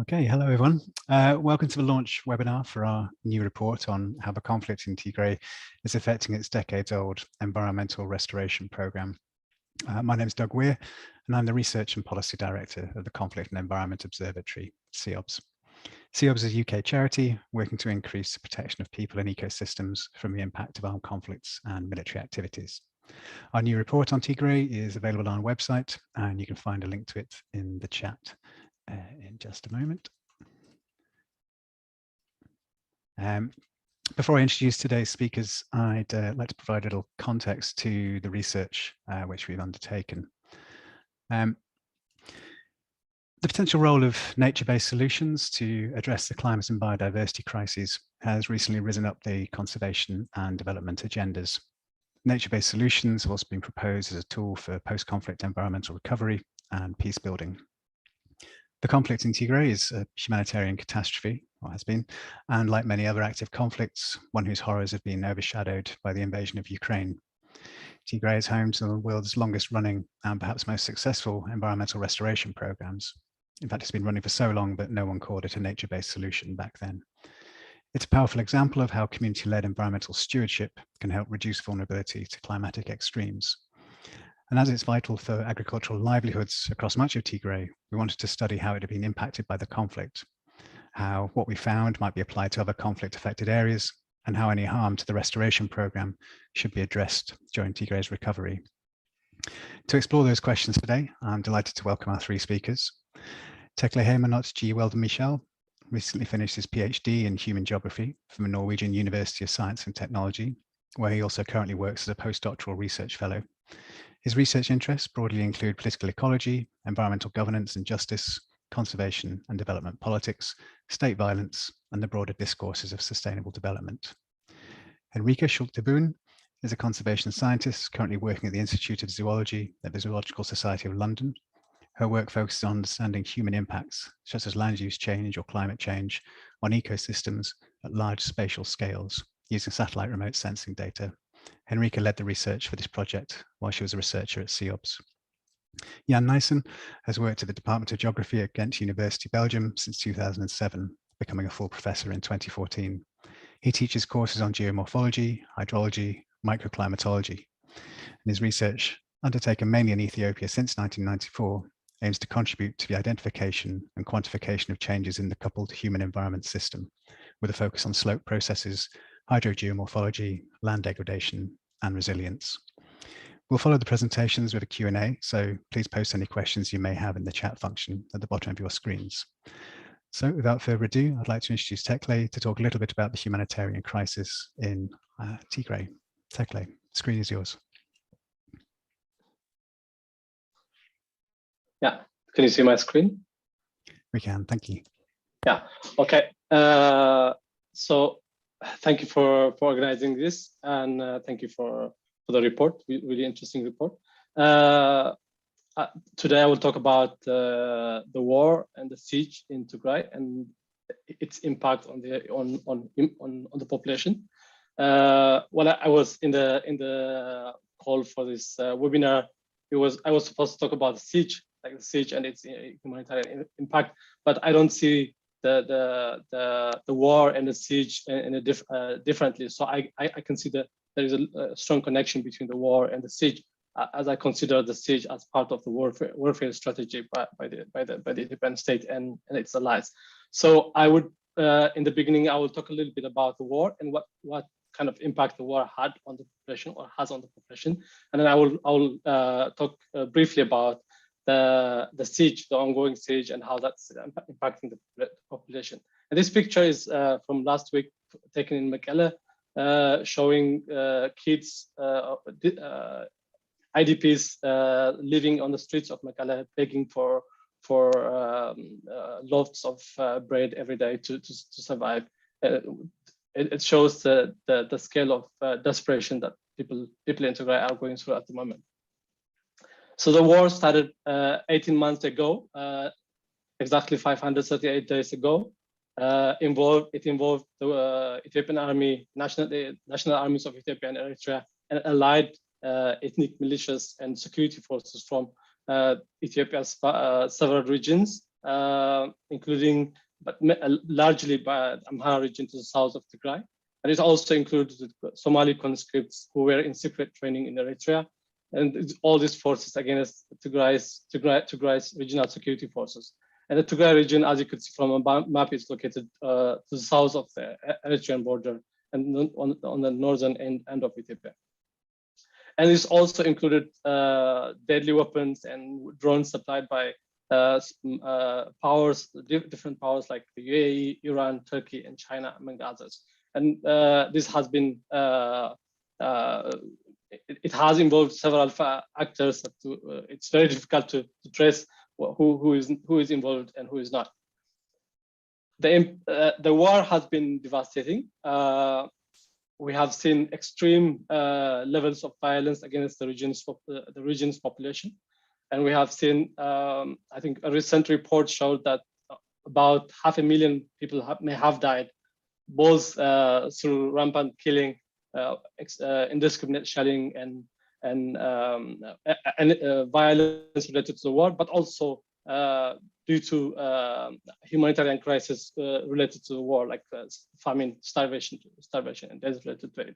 Okay, hello everyone. Welcome to the launch webinar for our new report on how the conflict in Tigray is affecting its decades-old environmental restoration program. My name is Doug Weir, and I'm the Research and Policy Director of the Conflict and Environment Observatory, CEOBS. CEOBS is a UK charity working to increase the protection of people and ecosystems from the impact of armed conflicts and military activities. Our new report on Tigray is available on our website, and you can find a link to it in the chat. In just a moment. Before I introduce today's speakers, I'd like to provide a little context to the research which we've undertaken. The potential role of nature-based solutions to address the climate and biodiversity crises has recently risen up the conservation and development agendas. Nature-based solutions have also been proposed as a tool for post-conflict environmental recovery and peace building. The conflict in Tigray is a humanitarian catastrophe, or has been, and like many other active conflicts, one whose horrors have been overshadowed by the invasion of Ukraine. Tigray is home to the world's longest running and perhaps most successful environmental restoration programs. In fact, it's been running for so long that no one called it a nature-based solution back then. It's a powerful example of how community-led environmental stewardship can help reduce vulnerability to climatic extremes. And as it's vital for agricultural livelihoods across much of Tigray, we wanted to study how it had been impacted by the conflict, how what we found might be applied to other conflict-affected areas, and how any harm to the restoration program should be addressed during Tigray's recovery. To explore those questions today, I'm delighted to welcome our three speakers. Teklehaymanot Weldemichel recently finished his PhD in human geography from the Norwegian University of Science and Technology, where he also currently works as a postdoctoral research fellow. His research interests broadly include political ecology, environmental governance and justice, conservation and development politics, state violence, and the broader discourses of sustainable development. Henrike Schulte is a conservation scientist currently working at the Institute of Zoology at the Zoological Society of London. Her work focuses on understanding human impacts, such as land use change or climate change, on ecosystems at large spatial scales, using satellite remote sensing data. Henrike led the research for this project while she was a researcher at CEOBS. Jan Nijssen has worked at the Department of Geography at Ghent University, Belgium since 2007, becoming a full professor in 2014. He teaches courses on geomorphology, hydrology, microclimatology, and his research, undertaken mainly in Ethiopia since 1994, aims to contribute to the identification and quantification of changes in the coupled human-environment system, with a focus on slope processes, hydrogeomorphology, land degradation, and resilience. We'll follow the presentations with a Q&A, so please post any questions you may have in the chat function at the bottom of your screens. So without further ado, I'd like to introduce Tekleh to talk a little bit about the humanitarian crisis in Tigray. Tekleh, the screen is yours. Yeah, can you see my screen? We can, thank you. Yeah, okay. So thank you for organizing this, and thank you for the report, really interesting report. Today I will talk about the war and the siege in Tigray and its impact on the population. When I was in the call for this webinar, I was supposed to talk about the siege, like the siege and its humanitarian impact, but I don't see the war and the siege in a differently. So I consider there is a strong connection between the war and the siege, as I consider the siege as part of the warfare strategy by the Ethiopian state and its allies. So I would, in the beginning, I will talk a little bit about the war and what kind of impact the war had on the population or has on the population, and then I will talk briefly about the siege, the ongoing siege, and how that's impacting the population. And this picture is from last week, taken in Mekelle, showing kids, IDPs living on the streets of Mekelle, begging for loaves of bread every day to survive. It shows the scale of desperation that people in Tigray are going through at the moment. So the war started 18 months ago, exactly 538 days ago. It involved the Ethiopian army, national armies of Ethiopia and Eritrea, and allied ethnic militias and security forces from Ethiopia's several regions, including, but largely by Amhara region to the south of Tigray. And it also includes Somali conscripts who were in secret training in Eritrea. And all these forces against Tigray's regional security forces. And the Tigray region, as you could see from a map, is located to the south of the Eritrean border and on the northern end of Ethiopia. And this also included deadly weapons and drones supplied by different powers like the UAE, Iran, Turkey, and China, among others. And this has been, it has involved several actors. It's very difficult to trace who is involved and who is not. The war has been devastating. We have seen extreme levels of violence against the region's population. And we have seen, I think a recent report showed that about 500,000 people may have died, both through rampant killing, indiscriminate shelling, and violence related to the war, but also due to humanitarian crisis related to the war, like famine, starvation, and death related to it.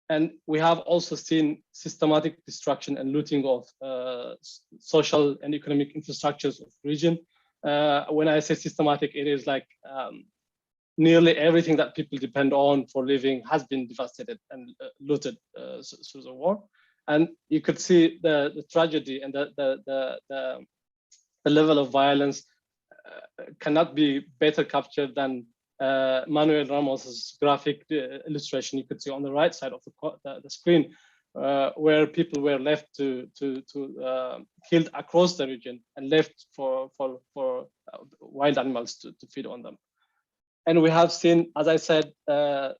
And we have also seen systematic destruction and looting of social and economic infrastructures of the region. When I say systematic, it is like nearly everything that people depend on for living has been devastated and looted through the war. And you could see the tragedy and the level of violence cannot be better captured than Manuel Ramos's graphic illustration you could see on the right side of the screen, where people were left to killed across the region and left for wild animals to feed on them. And we have seen, as I said, there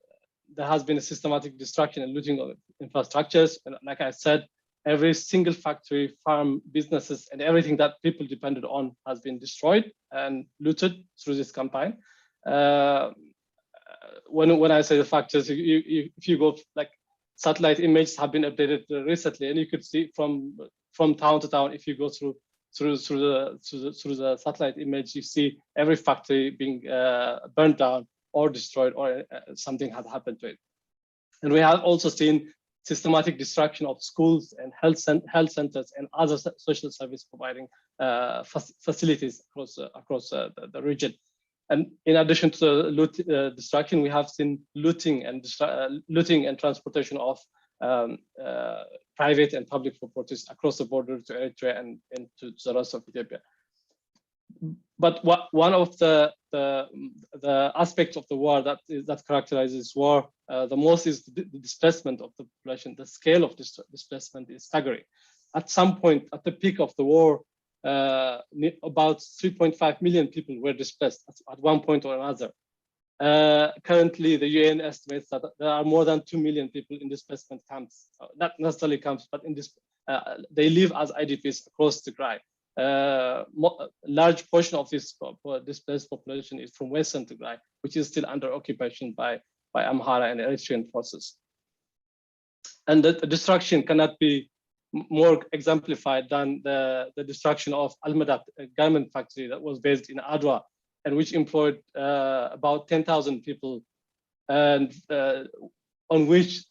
has been a systematic destruction and looting of infrastructures. And like I said, every single factory, farm, businesses, and everything that people depended on has been destroyed and looted through this campaign. When I say the factors, if you go, like, satellite images have been updated recently, and you could see from town to town. If you go through the satellite image, you see every factory being burned down or destroyed, or something has happened to it. And we have also seen systematic destruction of schools and health centers and other social service providing facilities across the region. And in addition to the destruction, we have seen looting and transportation of private and public properties across the border to Eritrea and to the rest of Ethiopia. But one of the aspects of the war that characterizes war the most is the displacement of the population. The scale of displacement is staggering. At some point, at the peak of the war, about 3.5 million people were displaced at one point or another. Currently, the UN estimates that there are more than 2 million people in displacement camps. Not necessarily camps, but in this, they live as IDPs across Tigray. A large portion of this displaced population is from Western Tigray, which is still under occupation by Amhara and Eritrean forces. And the destruction cannot be more exemplified than the destruction of Almadat, a garment factory that was based in Adwa, and which employed about 10,000 people, and on which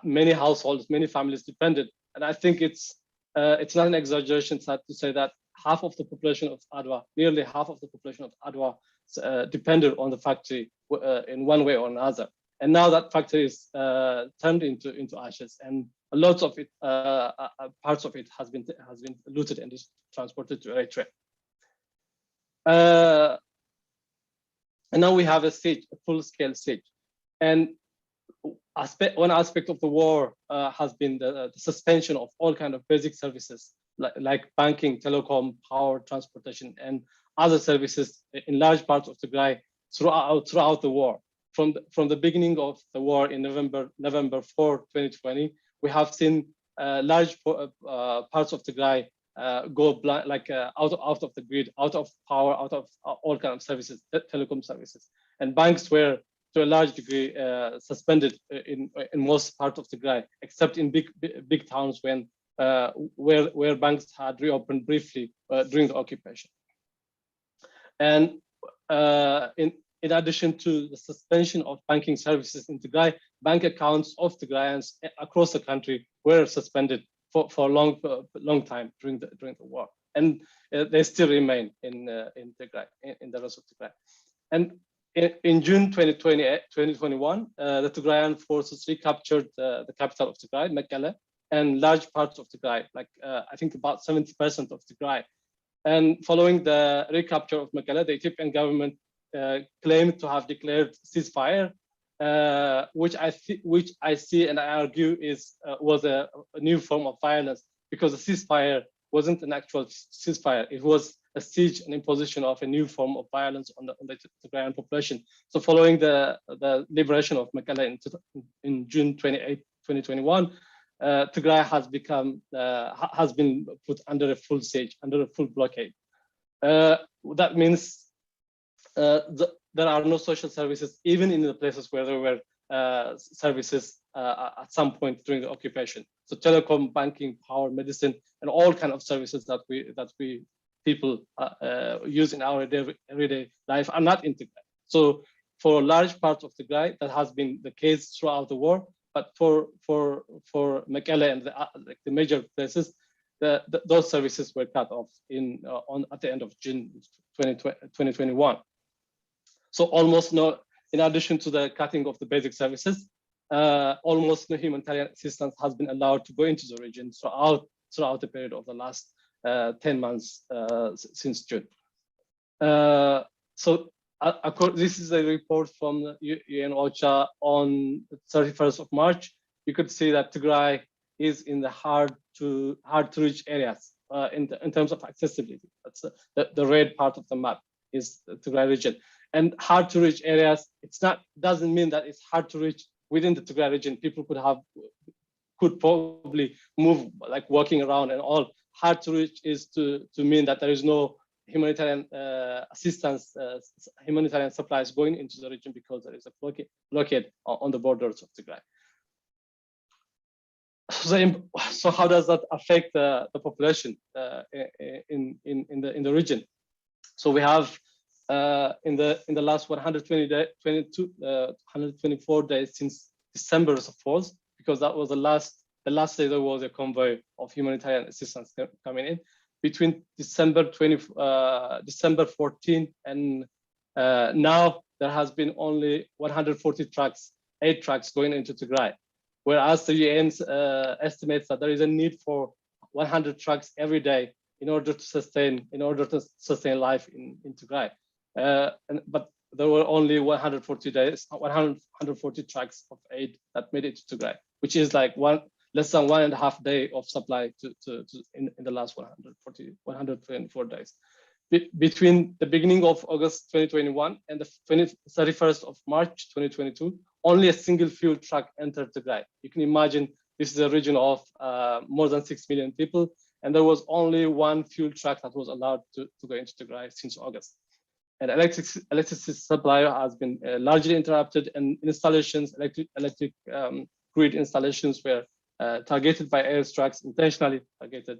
many households, many families depended. And I think it's not an exaggeration to say that half of the population of Adwa, nearly half of the population of Adwa, depended on the factory in one way or another. And now that factory is turned into ashes, and a lot of it, parts of it, has been looted and is transported to Eritrea. And now we have a siege, a full-scale siege. And one aspect of the war has been the suspension of all kinds of basic services like banking, telecom, power, transportation, and other services in large parts of Tigray throughout the war. From the beginning of the war in November 4, 2020, we have seen large parts of Tigray go blind, out of the grid, out of power, out of all kinds of services, telecom services. And banks were, to a large degree, suspended in most parts of Tigray, except in big towns when where banks had reopened briefly during the occupation. And in addition to the suspension of banking services in Tigray, bank accounts of Tigrayans across the country were suspended for a long time during the war, and they still remain in Tigray, in the rest of Tigray. And in June 2021, the Tigrayan forces recaptured the capital of Tigray, Mekelle, and large parts of Tigray, like I think about 70% of Tigray. And following the recapture of Mekelle, the Ethiopian government claimed to have declared ceasefire, which I see and I argue was a new form of violence, because the ceasefire wasn't an actual ceasefire. It was a siege and imposition of a new form of violence on the Tigrayan population. So following the liberation of Mekelle in June 28, 2021, Tigray has been put under a full siege, under a full blockade. That means there are no social services, even in the places where there were services at some point during the occupation. So telecom, banking, power, medicine, and all kinds of services that we people use in our everyday life are not in Tigray. So for large parts of Tigray, that has been the case throughout the war. But for Mekelle and the major places, those services were cut off at the end of June 2021. So almost no, in addition to the cutting of the basic services, almost no humanitarian assistance has been allowed to go into the region throughout the period of the last 10 months since June. So this is a report from the UN OCHA on the 31st of March. You could see that Tigray is in the hard to reach areas in terms of accessibility. That's the red part of the map is the Tigray region. And hard to reach areas, doesn't mean that it's hard to reach within the Tigray region. People could probably move, like walking around and all. Hard to reach is to mean that there is no humanitarian assistance, humanitarian supplies going into the region because there is a blockade on the borders of Tigray. So how does that affect the population in the region? So we have in the last 124 days since December 4th, because that was the last day there was a convoy of humanitarian assistance coming in. Between December 14 and now, there has been only 140 trucks, 8 trucks going into Tigray, whereas the UN estimates that there is a need for 100 trucks every day in order to sustain life in Tigray. But there were only 140 trucks of aid that made it to Tigray, which is like less than 1.5 days of supply in the last 124 days. Between the beginning of August 2021 and the 31st of March 2022, only a single fuel truck entered Tigray. You can imagine this is a region of more than 6 million people, and there was only one fuel truck that was allowed to go into Tigray since August. And electricity supply has been largely interrupted, and installations, electric grid installations were targeted by airstrikes, intentionally targeted.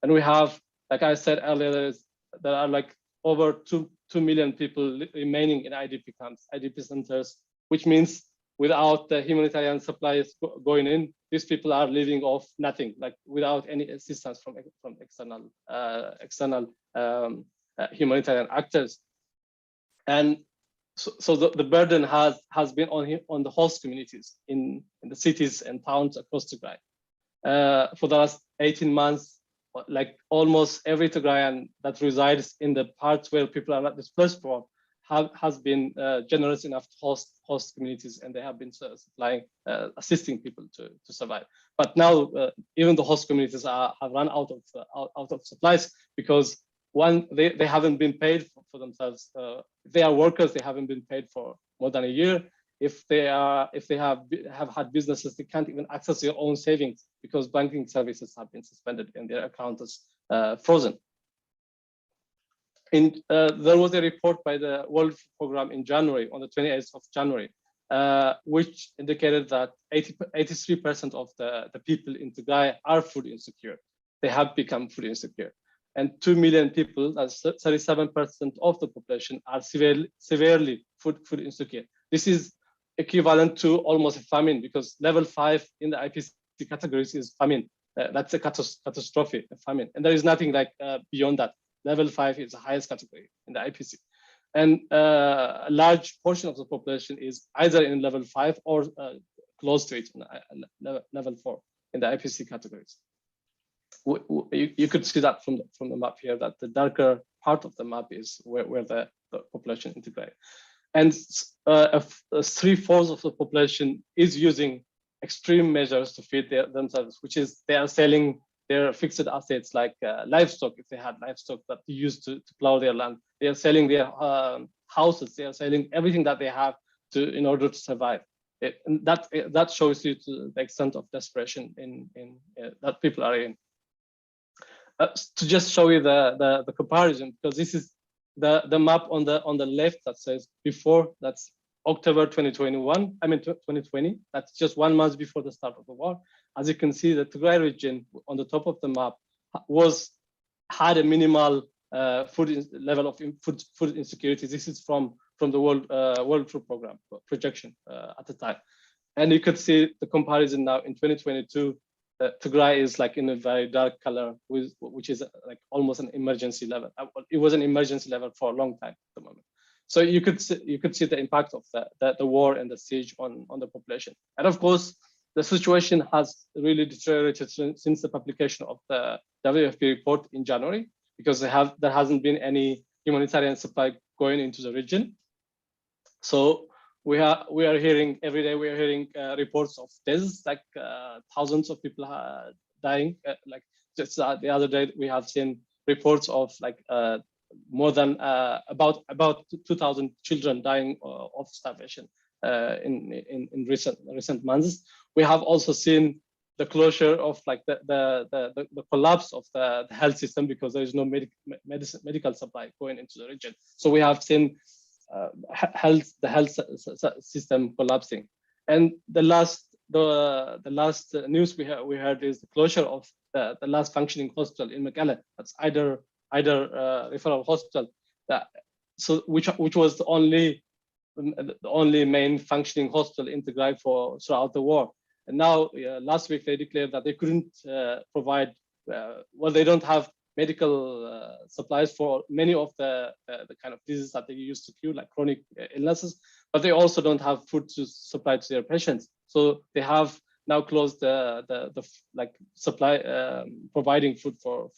And we have, like I said earlier, there are like over 2 million people remaining in IDP camps, IDP centers, which means without the humanitarian supplies going in, these people are living off nothing, like without any assistance from external humanitarian actors. And so the burden has been on the host communities in the cities and towns across Tigray. For the last 18 months, like almost every Tigrayan that resides in the parts where people are not displaced from has been generous enough to host communities, and they have been supplying, assisting people to survive. But now even the host communities have run out of supplies, because one, they haven't been paid for themselves. If they are workers, they haven't been paid for more than a year. If they have had businesses, they can't even access their own savings because banking services have been suspended and their accounts frozen. There was a report by the World Food Programme in January, on the 28th of January, which indicated that 83% of the people in Tigray are food insecure. They have become food insecure. And 2 million people, that's 37% of the population, are severely food insecure. This is equivalent to almost a famine, because level 5 in the IPC categories is famine. That's a catastrophe, a famine. And there is nothing like beyond that. Level 5 is the highest category in the IPC. And a large portion of the population is either in level 5 or close to it, level 4 in the IPC categories. You could see that from the map here, that the darker part of the map is where the population integrate. And 3/4 of the population is using extreme measures to feed themselves, which is they are selling their fixed assets like livestock, if they had livestock that they used to plow their land. They are selling their houses, they are selling everything that they have in order to survive. And that shows you to the extent of desperation that people are in. To just show you the comparison, because this is the map on the left that says before, that's October 2021, I mean 2020, that's just 1 month before the start of the war. As you can see, the Tigray region on the top of the map had a minimal level of food insecurity. This is from the World Food Program projection at the time. And you could see the comparison now in 2022. Tigray is like in a very dark color, which is like almost an emergency level. It was an emergency level for a long time at the moment. So you could see the impact of the war and the siege on the population. And of course, the situation has really deteriorated since the publication of the WFP report in January, because there hasn't been any humanitarian supply going into the region. So we are hearing every day, we are hearing reports of deaths, like thousands of people dying. Like just the other day, we have seen reports of like more than about 2,000 children dying of starvation in recent months. We have also seen the closure of like the collapse of the health system, because there is no medical supply going into the region. So we have seen the health system collapsing. And the last news we heard is the closure of the last functioning hospital in Mekelle. That's either referral hospital, which was the only main functioning hospital in Tigray throughout the war. And now last week they declared that they couldn't provide, they don't have medical supplies for many of the kind of diseases that they used to cure, like chronic illnesses, but they also don't have food to supply to their patients. So they have now closed the supply, providing food for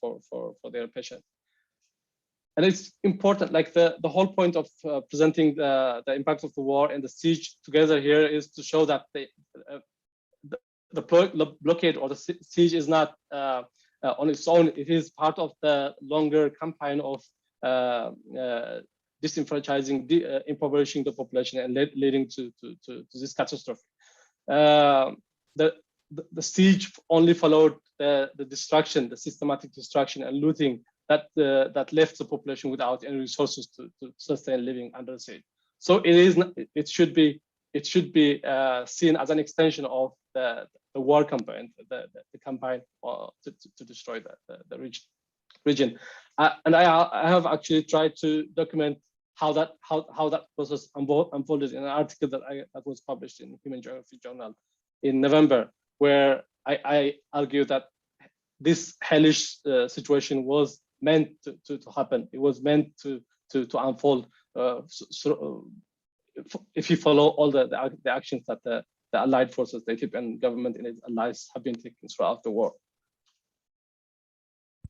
their patients. And it's important, like the whole point of presenting the impact of the war and the siege together here is to show that the blockade or the siege is not on its own. It is part of the longer campaign of disenfranchising, impoverishing the population, and leading to this catastrophe. The siege only followed the destruction, the systematic destruction and looting that left the population without any resources to sustain living under siege. So it should be seen as an extension of the war campaign, the campaign to destroy the region. And I have actually tried to document how that process unfolded in an article that was published in Human Geography Journal in November, where I argue that this hellish situation was meant to happen. It was meant to unfold. If you follow all the actions that the allied forces, the Ethiopian government and its allies have been taking throughout the war.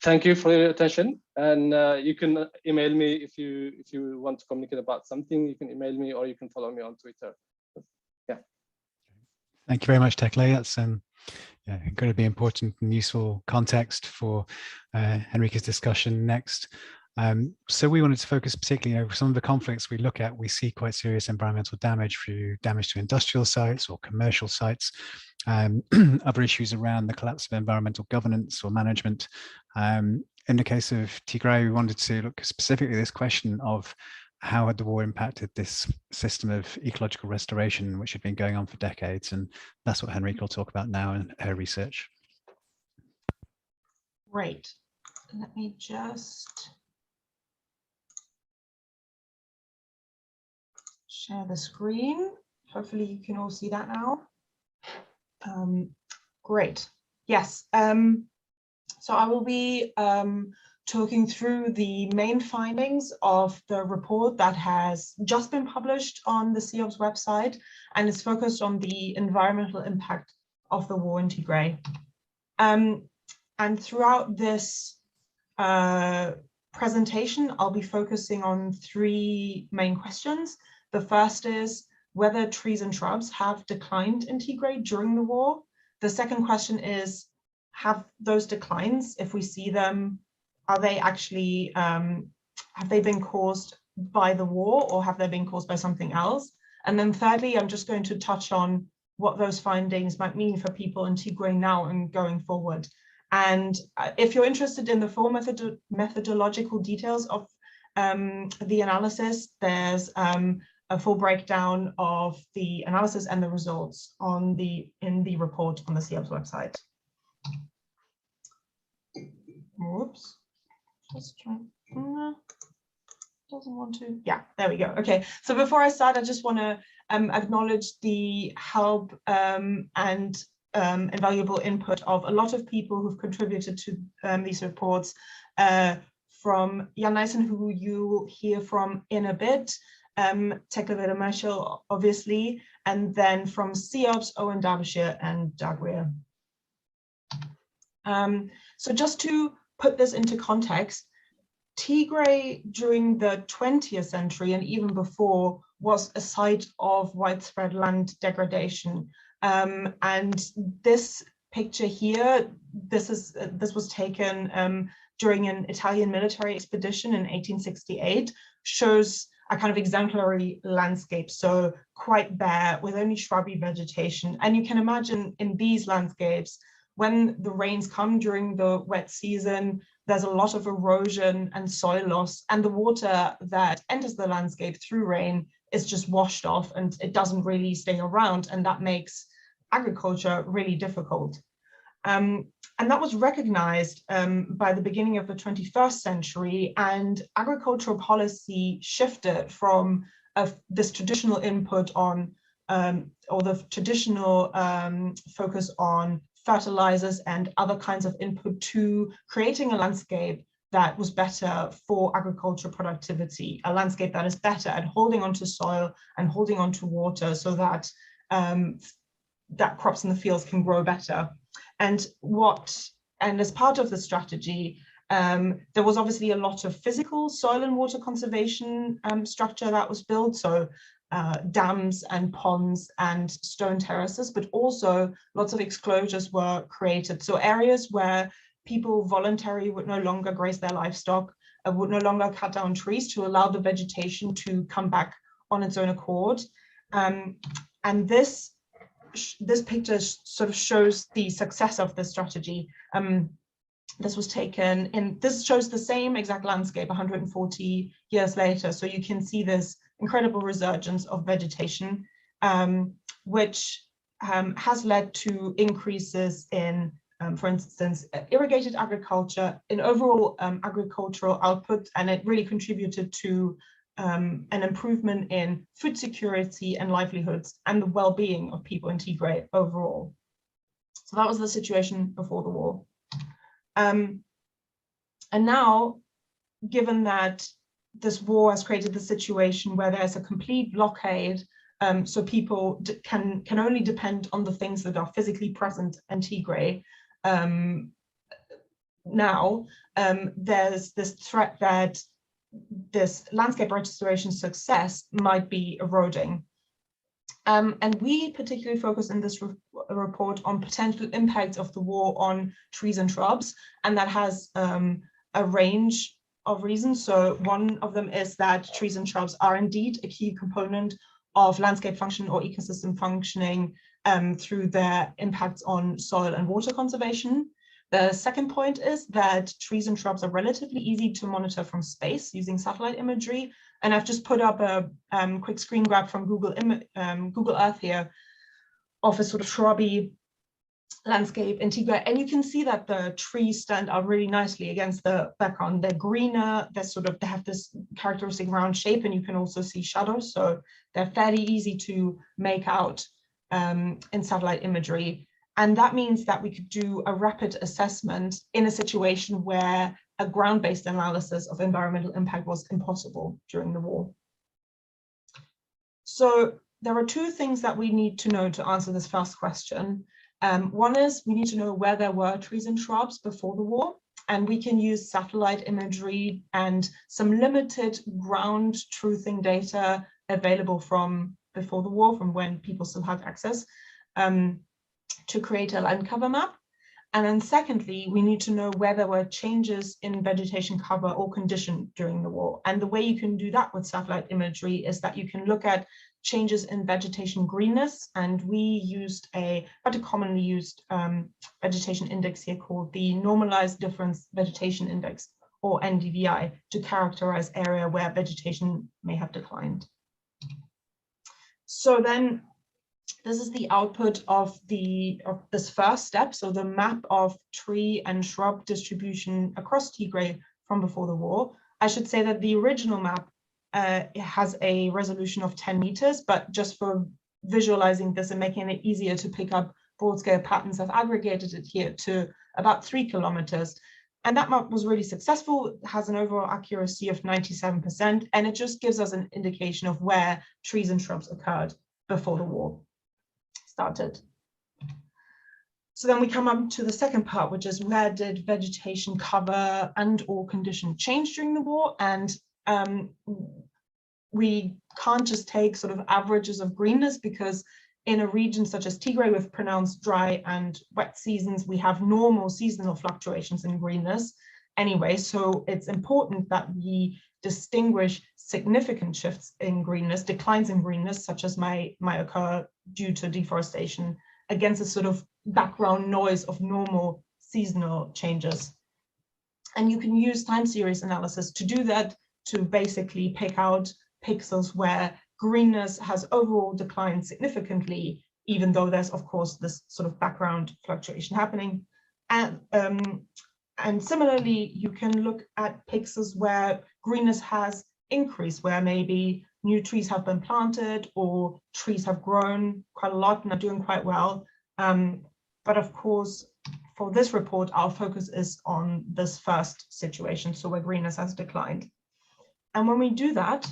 Thank you for your attention, and you can email me if you want to communicate about something. You can email me, or you can follow me on Twitter. Yeah. Thank you very much, Tekleh. That's going to be important and useful context for Henrike's discussion next. So we wanted to focus particularly over some of the conflicts we look at. We see quite serious environmental damage through damage to industrial sites or commercial sites, other issues around the collapse of environmental governance or management. In the case of Tigray, we wanted to look specifically at this question of how had the war impacted this system of ecological restoration, which had been going on for decades? And that's what Henrike will talk about now in her research. Great. Let me just share the screen. Hopefully you can all see that now. Great. Yes. So I will be talking through the main findings of the report that has just been published on the CEOBS website, and is focused on the environmental impact of the war in Tigray. And throughout this presentation, I'll be focusing on three main questions. The first is whether trees and shrubs have declined in Tigray during the war. The second question is, have those declines, if we see them, are they actually, have they been caused by the war, or have they been caused by something else? And then thirdly, I'm just going to touch on what those findings might mean for people in Tigray now and going forward. And if you're interested in the full methodological details of the analysis, there's a full breakdown of the analysis and the results on in the report on the CEOBS website. Whoops, just trying. Doesn't want to. Yeah, there we go. Okay, so before I start, I just want to acknowledge the help and invaluable input of a lot of people who've contributed to these reports, from Jan Nijssen, who you will hear from in a bit, Teklehaymanot Weldemichel, obviously, and then from CEOBS, Owen Derbyshire and Dagweir. So just to put this into context, Tigray during the 20th century and even before was a site of widespread land degradation. And this picture here, this was taken during an Italian military expedition in 1868, shows a kind of exemplary landscape, so quite bare with only shrubby vegetation. And you can imagine in these landscapes, when the rains come during the wet season, there's a lot of erosion and soil loss, and the water that enters the landscape through rain is just washed off and it doesn't really stay around, and that makes agriculture really difficult. And that was recognized by the beginning of the 21st century, and agricultural policy shifted from this traditional input on, or the traditional focus on fertilizers and other kinds of input, to creating a landscape that was better for agricultural productivity, a landscape that is better at holding onto soil and holding onto water so that that crops in the fields can grow better. And as part of the strategy, there was obviously a lot of physical soil and water conservation structure that was built, so dams and ponds and stone terraces, but also lots of exclosures were created. So areas where people voluntarily would no longer graze their livestock, would no longer cut down trees to allow the vegetation to come back on its own accord. And this picture sort of shows the success of this strategy. This was taken in, this shows the same exact landscape 140 years later. So you can see this incredible resurgence of vegetation, which has led to increases in, for instance, irrigated agriculture, in overall agricultural output, and it really contributed to an improvement in food security and livelihoods and the well-being of people in Tigray overall. So that was the situation before the war. And now, given that this war has created the situation where there's a complete blockade, so people can only depend on the things that are physically present in Tigray, now there's this threat that this landscape restoration success might be eroding. And we particularly focus in this report on potential impacts of the war on trees and shrubs, and that has a range of reasons. So one of them is that trees and shrubs are indeed a key component of landscape function or ecosystem functioning through their impacts on soil and water conservation. The second point is that trees and shrubs are relatively easy to monitor from space using satellite imagery, And I've just put up a quick screen grab from Google Earth here of a sort of shrubby landscape in Tigray, and you can see that the trees stand out really nicely against the background. They're greener, they have this characteristic round shape, and you can also see shadows, so they're fairly easy to make out in satellite imagery. And that means that we could do a rapid assessment in a situation where a ground-based analysis of environmental impact was impossible during the war. So there are two things that we need to know to answer this first question. One is we need to know where there were trees and shrubs before the war, and we can use satellite imagery and some limited ground truthing data available from before the war, from when people still had access, to create a land cover map. And then secondly, we need to know where there were changes in vegetation cover or condition during the war. And the way you can do that with satellite imagery is that you can look at changes in vegetation greenness, and we used a commonly used vegetation index here called the Normalized Difference Vegetation Index, or NDVI, to characterize area where vegetation may have declined. So then this is the output of this first step, so the map of tree and shrub distribution across Tigray from before the war. I should say that the original map it has a resolution of 10 meters, but just for visualizing this and making it easier to pick up broad scale patterns, I've aggregated it here to about 3 kilometers. And that map was really successful. It has an overall accuracy of 97%, and it just gives us an indication of where trees and shrubs occurred before the war started. So then we come up to the second part, which is where did vegetation cover and or condition change during the war? And we can't just take sort of averages of greenness, because in a region such as Tigray with pronounced dry and wet seasons, we have normal seasonal fluctuations in greenness anyway. So it's important that we distinguish significant shifts in greenness, declines in greenness, such as might occur due to deforestation, against a sort of background noise of normal seasonal changes. And you can use time series analysis to do that, to basically pick out pixels where greenness has overall declined significantly, even though there's of course this sort of background fluctuation happening. And similarly, you can look at pixels where greenness has increased, where maybe new trees have been planted or trees have grown quite a lot and are doing quite well. But of course, for this report, our focus is on this first situation, so where greenness has declined. And when we do that,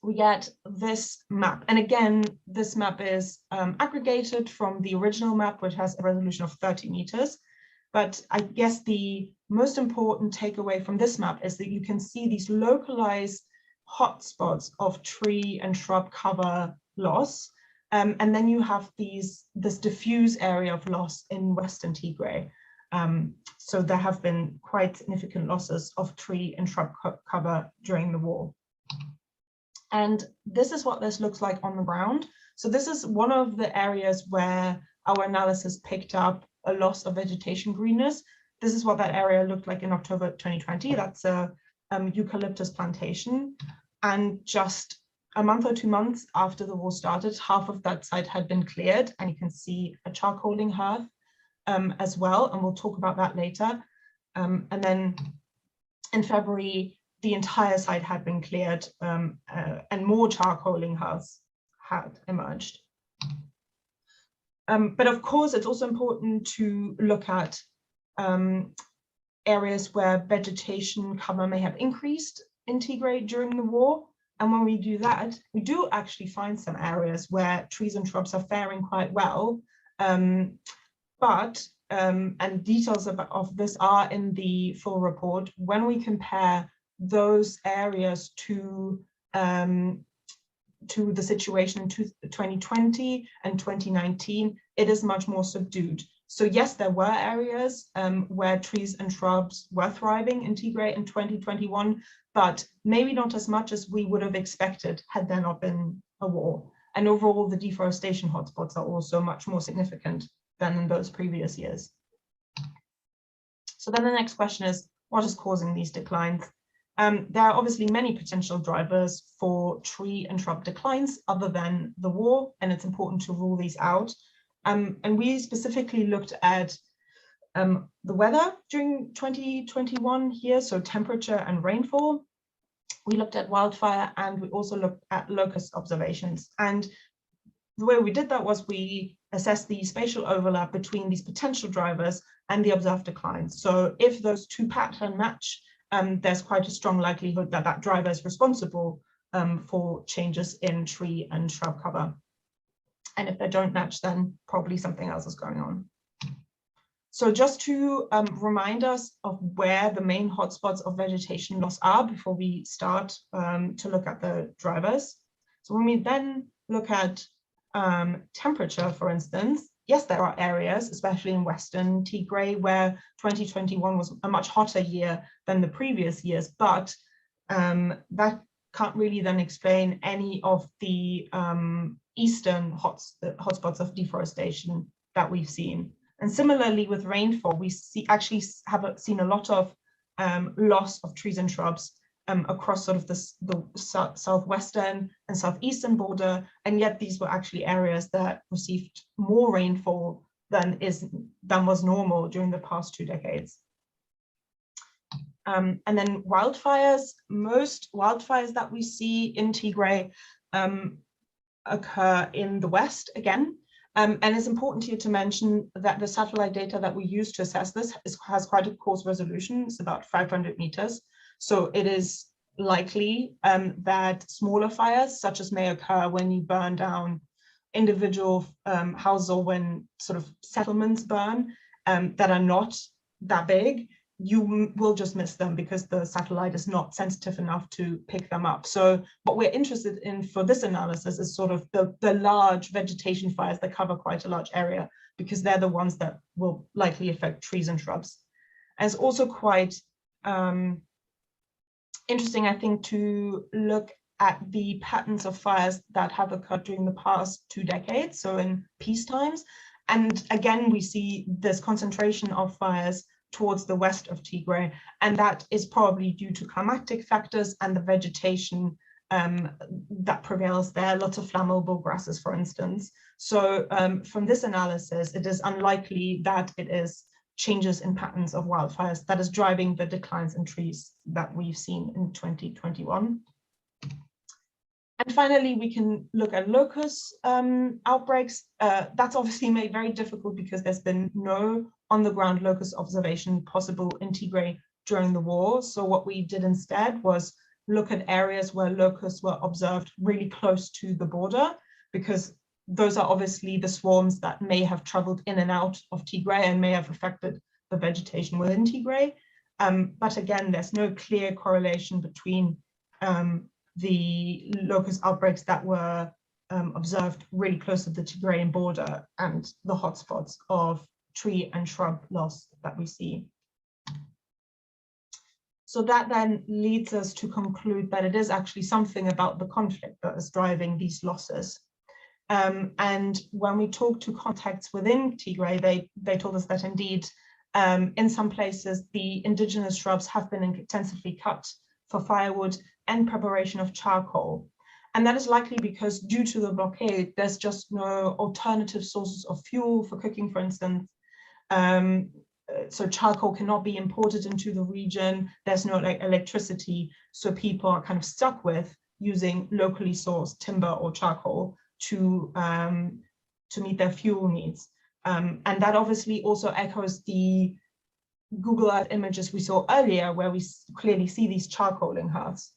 we get this map. And again, this map is aggregated from the original map, which has a resolution of 30 meters. But I guess the most important takeaway from this map is that you can see these localized hotspots of tree and shrub cover loss. And then you have this diffuse area of loss in Western Tigray. So there have been quite significant losses of tree and shrub cover during the war. And this is what this looks like on the ground. So this is one of the areas where our analysis picked up a loss of vegetation greenness. This is what that area looked like in October 2020. That's a eucalyptus plantation. And just a month or 2 months after the war started, half of that site had been cleared, and you can see a charcoaling hearth as well, and we'll talk about that later. And then in February, the entire site had been cleared, and more charcoaling hearths had emerged. But of course, it's also important to look at areas where vegetation cover may have increased in Tigray during the war. And when we do that, we do actually find some areas where trees and shrubs are faring quite well. But details of this are in the full report. When we compare those areas to the situation in 2020 and 2019, it is much more subdued. So yes, there were areas where trees and shrubs were thriving in Tigray in 2021, but maybe not as much as we would have expected had there not been a war. And overall, the deforestation hotspots are also much more significant than in those previous years. So then the next question is, what is causing these declines? There are obviously many potential drivers for tree and shrub declines other than the war, and it's important to rule these out. And we specifically looked at the weather during 2021 here, so temperature and rainfall. We looked at wildfire, and we also looked at locust observations. And the way we did that was we assessed the spatial overlap between these potential drivers and the observed declines. So if those two patterns match, there's quite a strong likelihood that that driver is responsible for changes in tree and shrub cover. And if they don't match, then probably something else is going on. So just to remind us of where the main hotspots of vegetation loss are before we start to look at the drivers. So when we then look at temperature, for instance, yes, there are areas, especially in Western Tigray, where 2021 was a much hotter year than the previous years, but that can't really then explain any of the eastern hotspots of deforestation that we've seen. And similarly with rainfall, we actually have seen a lot of loss of trees and shrubs across sort of the southwestern and southeastern border, and yet these were actually areas that received more rainfall than was normal during the past 2 decades. And then wildfires, most wildfires that we see in Tigray occur in the west again. And it's important here to mention that the satellite data that we use to assess this has quite a coarse resolution. It's about 500 meters. So it is likely that smaller fires, such as may occur when you burn down individual houses or when sort of settlements burn that are not that big, you will just miss them because the satellite is not sensitive enough to pick them up. So what we're interested in for this analysis is sort of the large vegetation fires that cover quite a large area, because they're the ones that will likely affect trees and shrubs. And it's also quite interesting, I think, to look at the patterns of fires that have occurred during the past 2 decades, so in peace times. And again, we see this concentration of fires towards the west of Tigray, and that is probably due to climatic factors and the vegetation that prevails there, lots of flammable grasses, for instance. So from this analysis, it is unlikely that it is changes in patterns of wildfires that is driving the declines in trees that we've seen in 2021. And finally, we can look at locust outbreaks. That's obviously made very difficult because there's been no on-the-ground locust observation possible in Tigray during the war. So what we did instead was look at areas where locusts were observed really close to the border, because those are obviously the swarms that may have traveled in and out of Tigray and may have affected the vegetation within Tigray. But again, there's no clear correlation between the locust outbreaks that were observed really close to the Tigrayan border and the hotspots of tree and shrub loss that we see. So that then leads us to conclude that it is actually something about the conflict that is driving these losses. And when we talk to contacts within Tigray, they told us that indeed, in some places, the indigenous shrubs have been intensively cut for firewood and preparation of charcoal. And that is likely because due to the blockade, there's just no alternative sources of fuel for cooking, for instance. So charcoal cannot be imported into the region. There's no electricity. So people are kind of stuck with using locally sourced timber or charcoal to meet their fuel needs. And that obviously also echoes the Google Earth images we saw earlier, where we clearly see these charcoaling hearths.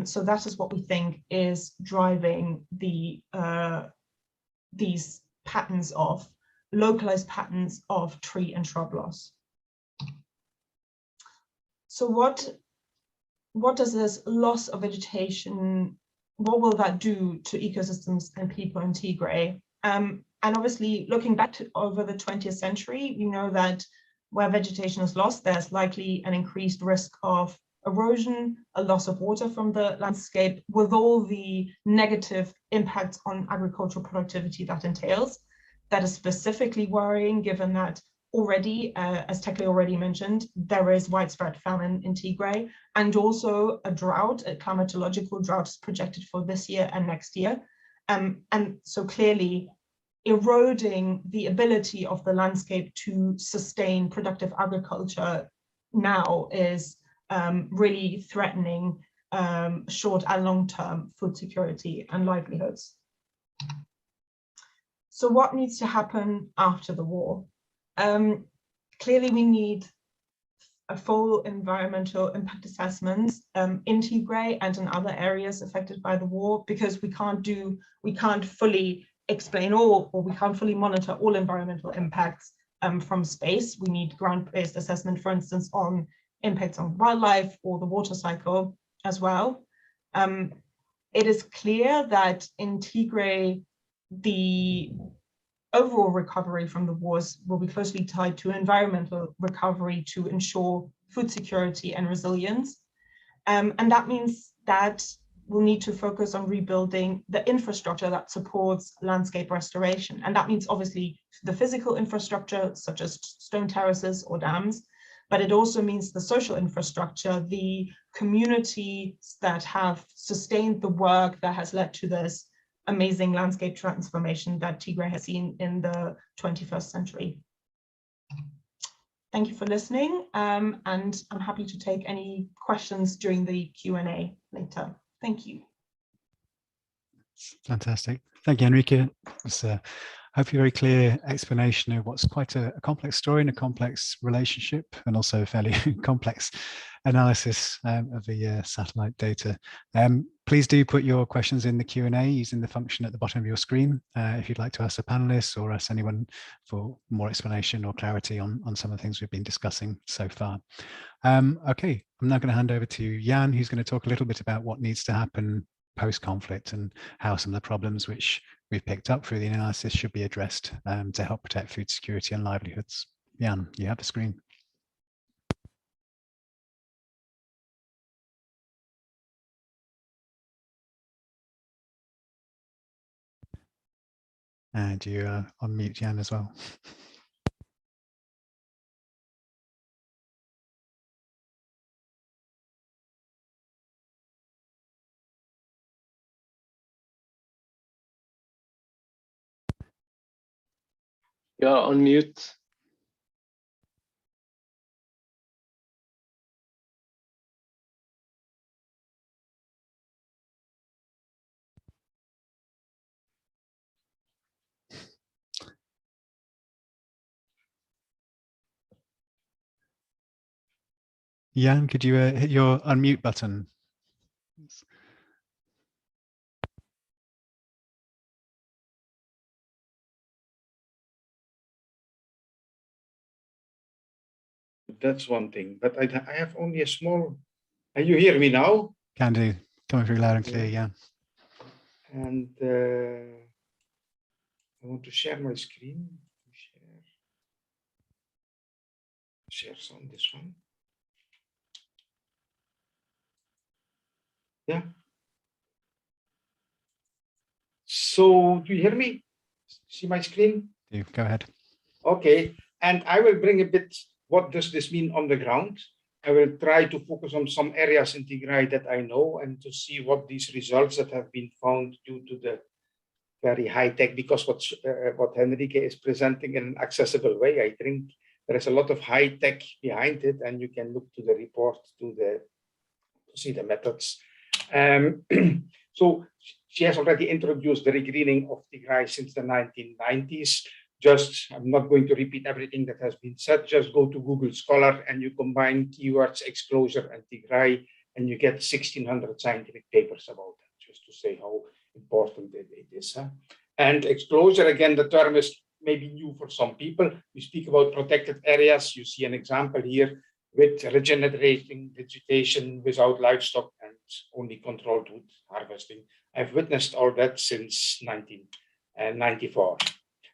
So that is what we think is driving the these patterns of localized patterns of tree and shrub loss. So what does this loss of vegetation, what will that do to ecosystems and people in Tigray? And obviously, looking back to over the 20th century, we know that where vegetation is lost, there's likely an increased risk of erosion, a loss of water from the landscape, with all the negative impacts on agricultural productivity that entails. That is specifically worrying, given that already, as Tekle already mentioned, there is widespread famine in Tigray, and also a drought, a climatological drought is projected for this year and next year. And so clearly eroding the ability of the landscape to sustain productive agriculture now is really threatening short and long-term food security and livelihoods. So what needs to happen after the war? Clearly, we need a full environmental impact assessments in Tigray and in other areas affected by the war, because we can't fully explain all, or we can't fully monitor all environmental impacts from space. We need ground-based assessment, for instance, on impacts on wildlife or the water cycle as well. It is clear that in Tigray, the overall recovery from the wars will be closely tied to environmental recovery to ensure food security and resilience. And that means that we'll need to focus on rebuilding the infrastructure that supports landscape restoration. And that means obviously the physical infrastructure, such as stone terraces or dams, but it also means the social infrastructure, the communities that have sustained the work that has led to this amazing landscape transformation that Tigray has seen in the 21st century. Thank you for listening, and I'm happy to take any questions during the Q&A later. Thank you. Fantastic. Thank you, Henrike. It's hopefully a very clear explanation of what's quite a complex story and a complex relationship, and also a fairly complex analysis of the satellite data. Please do put your questions in the Q&A using the function at the bottom of your screen if you'd like to ask the panelists or ask anyone for more explanation or clarity on some of the things we've been discussing so far. Okay, I'm now going to hand over to Jan, who's going to talk a little bit about what needs to happen post-conflict and how some of the problems which we've picked up through the analysis should be addressed to help protect food security and livelihoods. Jan, you have the screen. And you unmute Jan as well. You're on mute. Jan, could you hit your unmute button? That's one thing, but I have only a small. Can you hear me now? Can do. Coming through loud and clear, yeah. And I want to share my screen. Share on this one. Yeah. So do you hear me? See my screen? Go ahead. Okay. And I will bring a bit, what does this mean on the ground? I will try to focus on some areas in Tigray that I know and to see what these results that have been found due to the very high tech, because what Henrike is presenting in an accessible way, I think there is a lot of high tech behind it, and you can look to the report to see the methods. So she has already introduced the regreening of Tigray since the 1990s. Just, I'm not going to repeat everything that has been said, just go to Google Scholar and you combine keywords exposure and Tigray, and you get 1,600 scientific papers about that, just to say how important it is. Huh? And exposure, again, the term is maybe new for some people. We speak about protected areas. You see an example here with regenerating vegetation without livestock and only controlled wood harvesting. I've witnessed all that since 1994.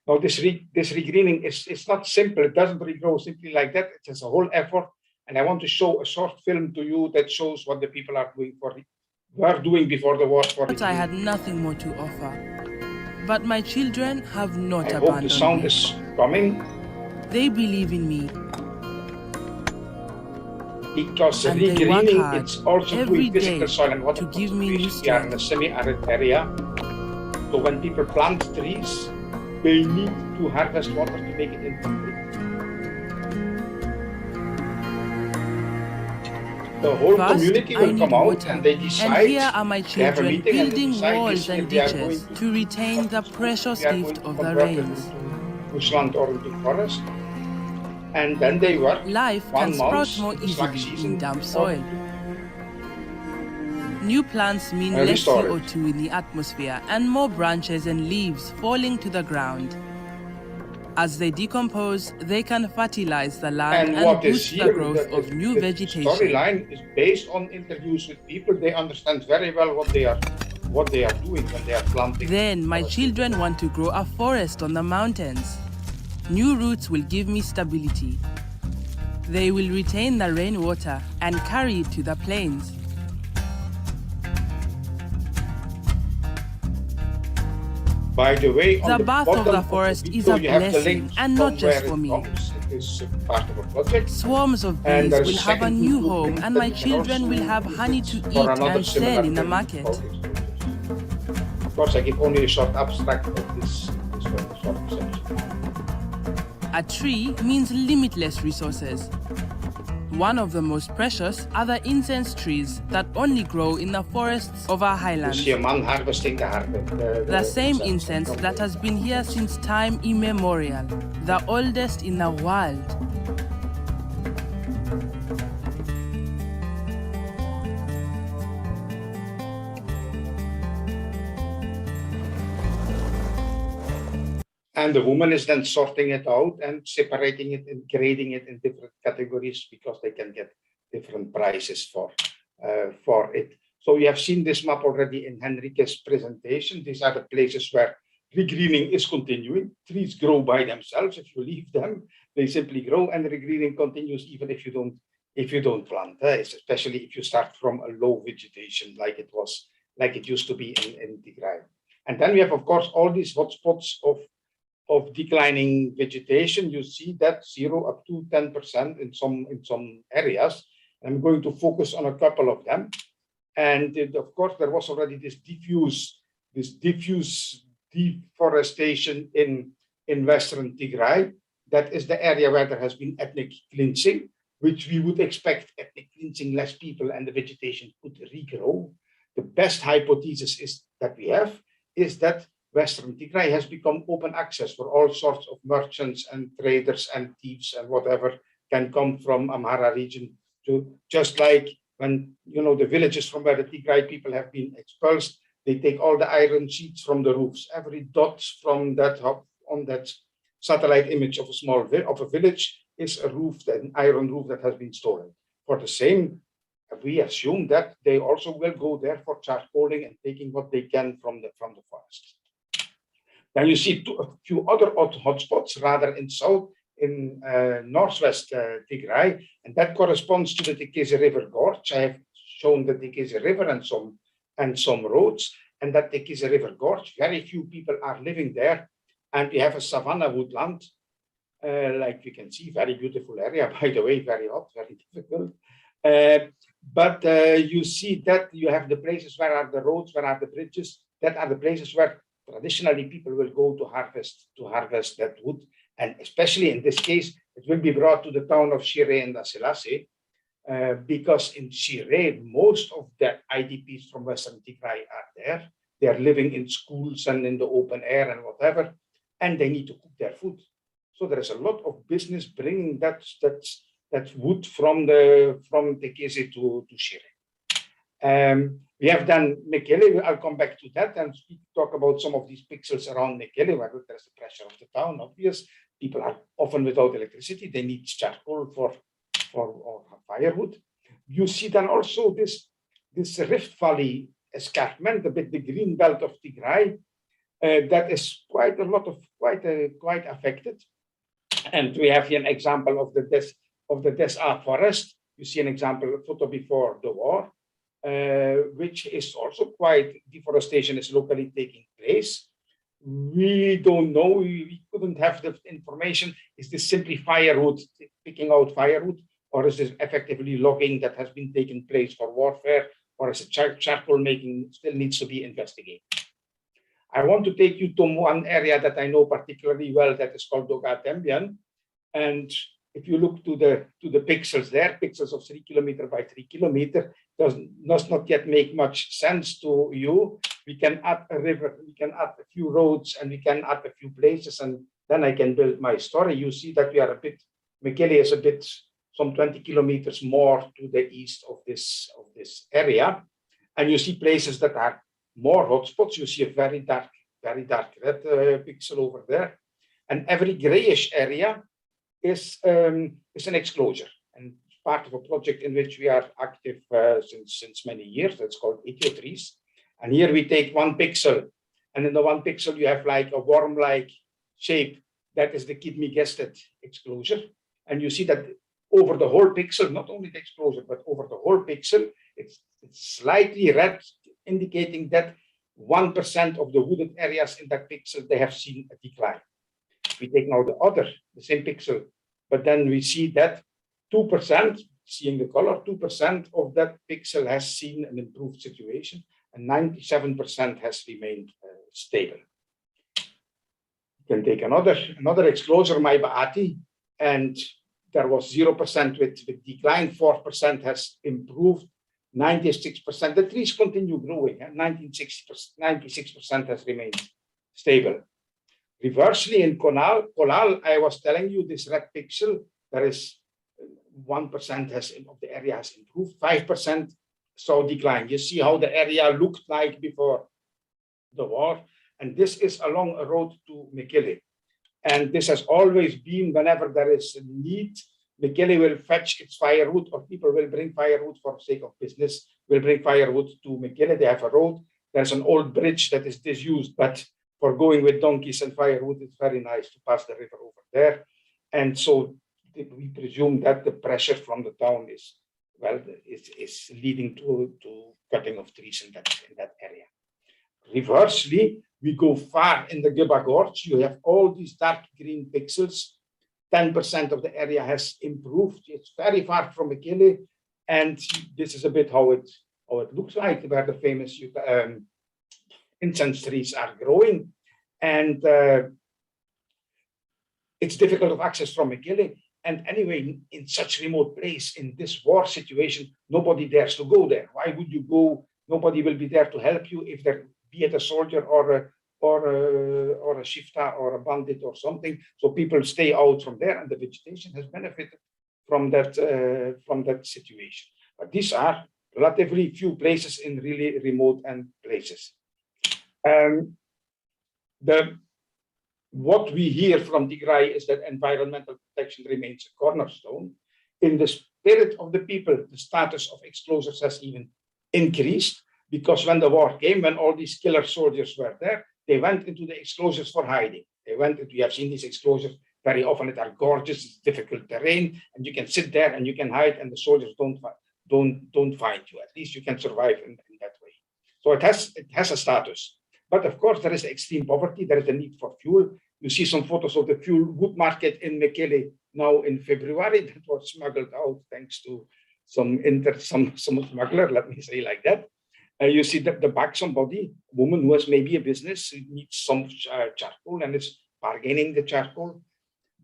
Now, this regreening is not simple. It doesn't regrow simply like that. It has a whole effort. And I want to show a short film to you that shows what the people are doing were doing before the war. But I had nothing more to offer. But my children have not abandoned me. I abandoned hope the sound me. is coming. They believe in me. Because And they work regreening, hard it's also every doing physical day soil and water to give me new conservation. We are in a strength. semi-arid area. So when people plant trees, they need to harvest water to make it incomplete. The whole First, community I will need come out water. and they And decide. here are my They have a children meeting and they building decide walls this year and they are going ditches to retain the precious we are gift going of to the convert it rains. into bushland or into forest. And then they work Life 1 can sprout month more in the slack easily season in damp or soil. New plants mean less restore it. CO2 in the atmosphere and more branches and leaves falling to the ground. As they decompose, they can fertilize the land And and what is boost the here, growth of new the vegetation. storyline is based on interviews with people. They understand very well what they are doing when they are planting. Then my forest. children want to grow a forest on the mountains. New roots will give me stability. They will retain the rainwater and carry it to the plains. By the way, on The the birth of bottom the forest is video, a you have the blessing, link and not from just where for it me. comes. It is part of a project. Swarms of And bees there's will a have a second new YouTube home, link and that my you can children also will have honey to visit eat for another and similar sell in the training market. about exposures. Of course, I give only a short abstract of this very short section. A tree means limitless resources. One of the most precious are the incense trees that only grow in the forests of our You highlands. see a man harvesting the harvest. The same incense that has been here since time immemorial, the oldest in the world. And the woman is then sorting it out and separating it and grading it in different categories because they can get different prices for it. So you have seen this map already in Henrike's presentation. These are the places where regreening is continuing. Trees grow by themselves. If you leave them, they simply grow, and regreening continues even if you don't plant. Especially if you start from a low vegetation like it used to be in Tigray. And then we have, of course, all these hotspots of declining vegetation. You see that 0 up to 10% in some areas. I'm going to focus on a couple of them. And of course, there was already this diffuse deforestation in Western Tigray. That is the area where there has been ethnic cleansing, which we would expect ethnic cleansing, less people, and the vegetation could regrow. The best hypothesis we have is that Western Tigray has become open access for all sorts of merchants and traders and thieves and whatever can come from Amhara region to, just like when, the villages from where the Tigray people have been expulsed, they take all the iron sheets from the roofs. Every dot from that on that satellite image of a village is an iron roof that has been stolen. For the same, we assume that they also will go there for charcoaling and taking what they can from the forest. Then you see a few other hotspots, rather in south, in northwest Tigray, and that corresponds to the Tekeze River Gorge. I have shown the Tekeze River and some roads, and that Tekeze River Gorge, very few people are living there, and we have a savanna woodland, like you can see, very beautiful area, by the way, very hot, very difficult. But you see that you have the places where are the roads, where are the bridges, that are the places where traditionally people will go to harvest that wood. And especially in this case, it will be brought to the town of Shire and Asilase, because in Shire, most of the IDPs from Western Tigray are there. They are living in schools and in the open air and whatever, and they need to cook their food. So there is a lot of business bringing that wood from Tekeze to Shire. We have done Mekelle. I'll come back to that and talk about some of these pixels around Mekelle, where there's the pressure of the town, obvious. People are often without electricity. They need charcoal for firewood. You see then also this Rift Valley escarpment, the green belt of Tigray, that is quite affected. And we have here an example of the Des forest. You see an example, a photo before the war, which is also quite, deforestation is locally taking place. we don't know. We couldn't have the information. Is this simply firewood, picking out firewood, or is this effectively logging that has been taking place for warfare, or is it charcoal making? Still needs to be investigated. I want to take you to one area that I know particularly well, that is called Dogatembian. And if you look to the pixels there, pixels of 3 kilometer by 3 kilometer, does not yet make much sense to you. We can add a river, we can add a few roads, and we can add a few places, and then I can build my story. You see that we are a bit, Mekelle is a bit, some 20 kilometers more to the east of this area. And you see places that are more hotspots. You see a very dark red pixel over there. And every grayish area is an exclosure, and part of a project in which we are active since many years. That's called Ethiopia. And here we take 1 pixel, and in the 1 pixel you have like a worm-like shape. That is the kidney-gested exclosure. And you see that over the whole pixel, not only the exclosure, but over the whole pixel, it's slightly red, indicating that 1% of the wooded areas in that pixel, they have seen a decline. We take now the same pixel, but then we see that 2%, seeing the color, 2% of that pixel has seen an improved situation, and 97% has remained stable. You can take another exclosure, Maibaati, and there was 0% with decline, 4% has improved, 96%. The trees continue growing, and 96% has remained stable. Reversely, in Konal, I was telling you this red pixel, there is 1% of the area has improved, 5% saw decline. You see how the area looked like before the war. And this is along a road to Mekelle. And this has always been, whenever there is a need, Mekelle will fetch its firewood, or people will bring firewood for the sake of business, will bring firewood to Mekelle. They have a road. There's an old bridge that is disused, but for going with donkeys and firewood, it's very nice to pass the river over there. And so we presume that the pressure from the town is leading to cutting of trees in that area. Reversely, we go far in the Geba Gorge. You have all these dark green pixels. 10% of the area has improved. It's very far from Mekelle, and this is a bit how it looks like, where the famous incense trees are growing, and it's difficult of access from Mekelle. And anyway, in such remote place, in this war situation, nobody dares to go there. Why would you go? Nobody will be there to help you if there be it a soldier or a shifta or a bandit or something. So people stay out from there, and the vegetation has benefited from that situation. But these are relatively few places in really remote places. What we hear from Tigray is that environmental protection remains a cornerstone. In the spirit of the people, the status of exclosures has even increased, because when the war came, when all these killer soldiers were there, they went into the exclosures for hiding. You have seen these exclosures very often. It are gorgeous, it's difficult terrain, and you can sit there and you can hide, and the soldiers don't find you. At least you can survive in that way. So it has a status. But of course, there is extreme poverty. There is a need for fuel. You see some photos of the fuel wood market in Mekelle now in February that was smuggled out thanks to some smuggler, let me say like that. You see that the back somebody, a woman who has maybe a business, needs some charcoal and is bargaining the charcoal.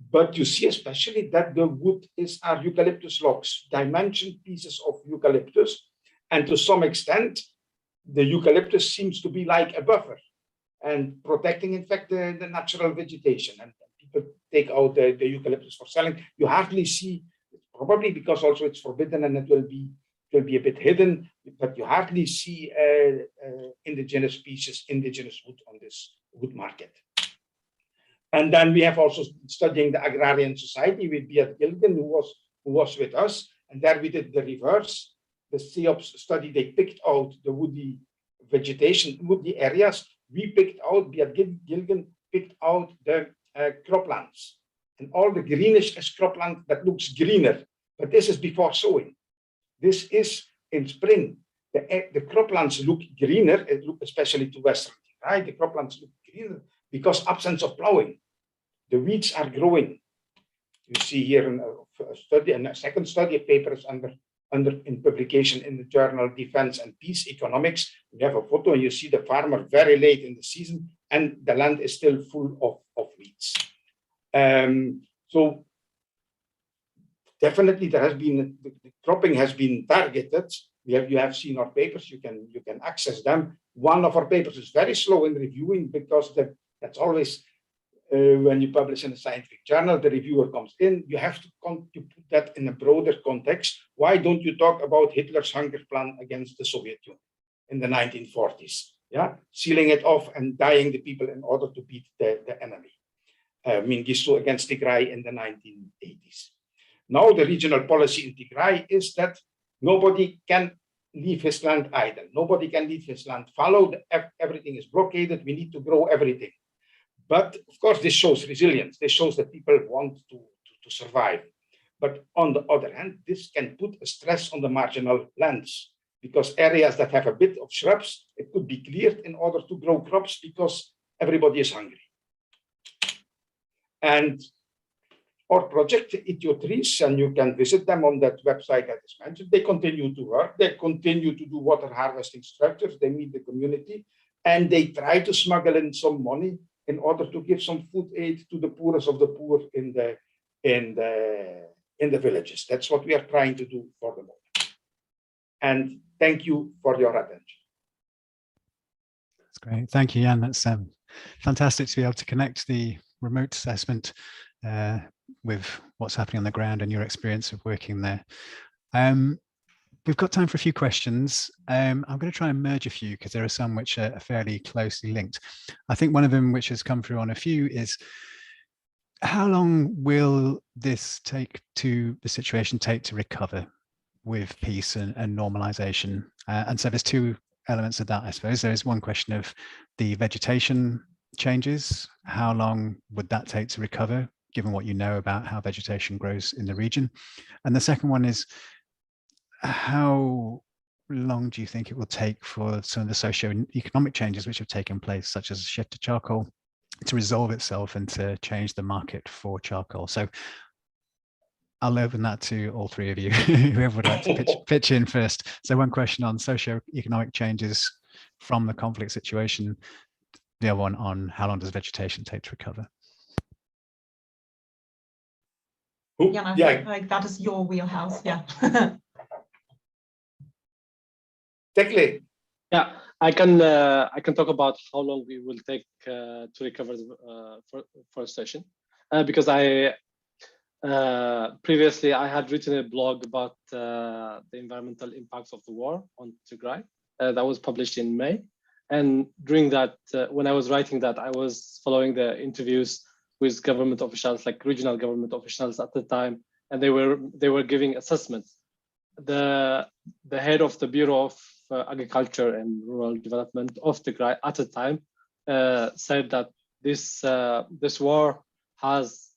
But you see especially that the wood are eucalyptus logs, dimensioned pieces of eucalyptus. And to some extent, the eucalyptus seems to be like a buffer and protecting, in fact, the natural vegetation. And people take out the eucalyptus for selling. You hardly see, probably because also it's forbidden and it will be a bit hidden, but you hardly see indigenous species, indigenous wood on this wood market. And then we have also studying the agrarian society with Beat Gilgan, who was with us, and there we did the reverse. The CEOBS study, they picked out the woody vegetation, woody areas. We picked out, Beat Gilgan picked out the croplands, and all the greenish is cropland that looks greener, but this is before sowing. This is in spring. The croplands look greener, especially to Western Tigray. The croplands look greener, because absence of plowing. The weeds are growing. You see here in a study, and a second study papers in publication in the journal Defense and Peace Economics. We have a photo and you see the farmer very late in the season and the land is still full of weeds. So definitely there has been, the cropping has been targeted. You have seen our papers, you can access them. One of our papers is very slow in reviewing because that's always when you publish in a scientific journal, the reviewer comes in, you have to put that in a broader context. Why don't you talk about Hitler's hunger plan against the Soviet Union in the 1940s? Yeah, sealing it off and dying the people in order to beat the enemy. Mengistu against Tigray in the 1980s. Now the regional policy in Tigray is that nobody can leave his land idle. Nobody can leave his land fallow. Everything is blockaded. We need to grow everything. But of course, this shows resilience. This shows that people want to survive. But on the other hand, this can put a stress on the marginal lands because areas that have a bit of shrubs, it could be cleared in order to grow crops because everybody is hungry. And our project, Ethio-Trees, and you can visit them on that website that is mentioned, they continue to work. They continue to do water harvesting structures. They meet the community and they try to smuggle in some money in order to give some food aid to the poorest of the poor in the villages. That's what we are trying to do for the moment. And thank you for your attention. That's great. Thank you, Jan. That's fantastic to be able to connect the remote assessment with what's happening on the ground and your experience of working there. We've got time for a few questions. I'm going to try and merge a few because there are some which are fairly closely linked. I think one of them which has come through on a few is, how long will the situation take to recover with peace and normalization? And so there's two elements of that, I suppose. There's one question of the vegetation changes. How long would that take to recover, given what you know about how vegetation grows in the region? And the second one is, how long do you think it will take for some of the socio-economic changes which have taken place, such as shift to charcoal, to resolve itself and to change the market for charcoal? So I'll open that to all three of you, whoever would like to pitch in first. So one question on socio-economic changes from the conflict situation, the other one on how long does vegetation take to recover? Yeah, I think like that is your wheelhouse, yeah. Tekle. Yeah, I can talk about how long we will take to recover the forestation, because previously I had written a blog about the environmental impacts of the war on Tigray that was published in May, and during that, when I was writing that, I was following the interviews with government officials, like regional government officials at the time, and they were giving assessments. The head of the Bureau of Agriculture and Rural Development of Tigray at the time said that this war has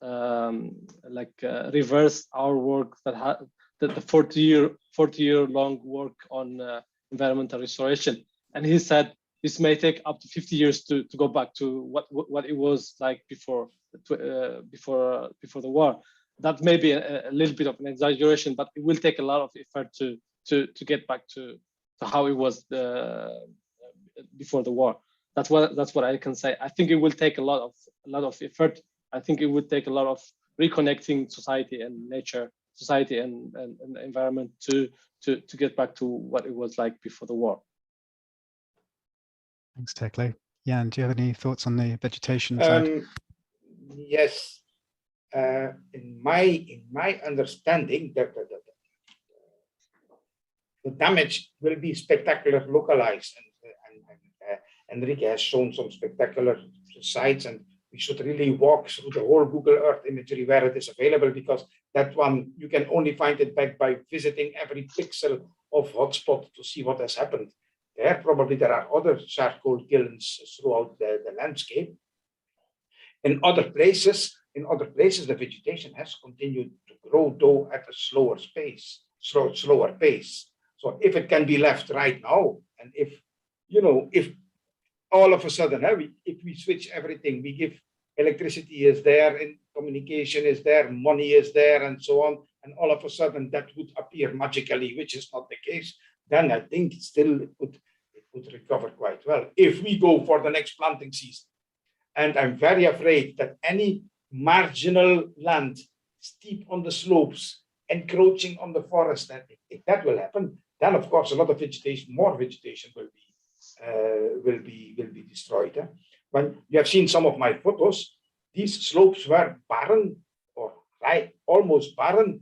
reversed our work that the 40-year long work on environmental restoration, and he said this may take up to 50 years to go back to what it was like before the war. That may be a little bit of an exaggeration, but it will take a lot of effort to get back to how it was before the war. That's what I can say. I think it will take a lot of effort. I think it would take a lot of reconnecting society and nature, society and environment to get back to what it was like before the war. Thanks, Tekle. Jan, do you have any thoughts on the vegetation side? Yes. In my understanding, the damage will be spectacular, localized, and Henrike has shown some spectacular sites, and we should really walk through the whole Google Earth imagery where it is available, because that one, you can only find it back by visiting every pixel of hotspot to see what has happened. Probably there are other charcoal kilns throughout the landscape. In other places, the vegetation has continued to grow, though at a slower pace. So if it can be left right now, and if all of a sudden, if we switch everything, we give electricity is there, and communication is there, money is there, and so on, and all of a sudden that would appear magically, which is not the case, then I think still it would recover quite well. If we go for the next planting season, and I'm very afraid that any marginal land steep on the slopes, encroaching on the forest, that if that will happen, then of course a lot of vegetation, more vegetation will be destroyed. When you have seen some of my photos, these slopes were barren or almost barren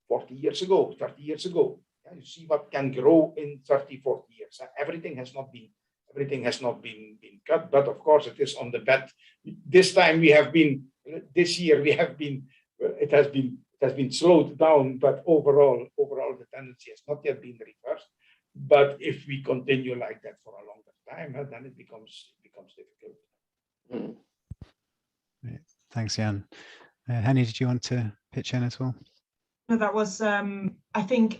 40 years ago, 30 years ago. You see what can grow in 30, 40 years. Everything has not been cut, but of course it is on the bed. This time this year it has been slowed down, but overall the tendency has not yet been reversed. But if we continue like that for a longer time, then it becomes difficult. Thanks, Jan. Henny, did you want to pitch in as well? No, that was. I think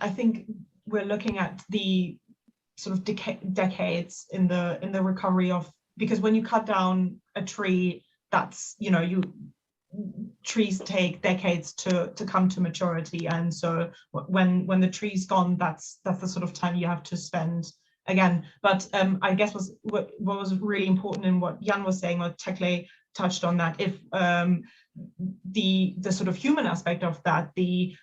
we're looking at the sort of decades in the recovery of, because when you cut down a tree, that's, trees take decades to come to maturity, and so when the tree's gone, that's the sort of time you have to spend again. But I guess what was really important in what Jan was saying, or Tekle touched on, that if the sort of human aspect of that, the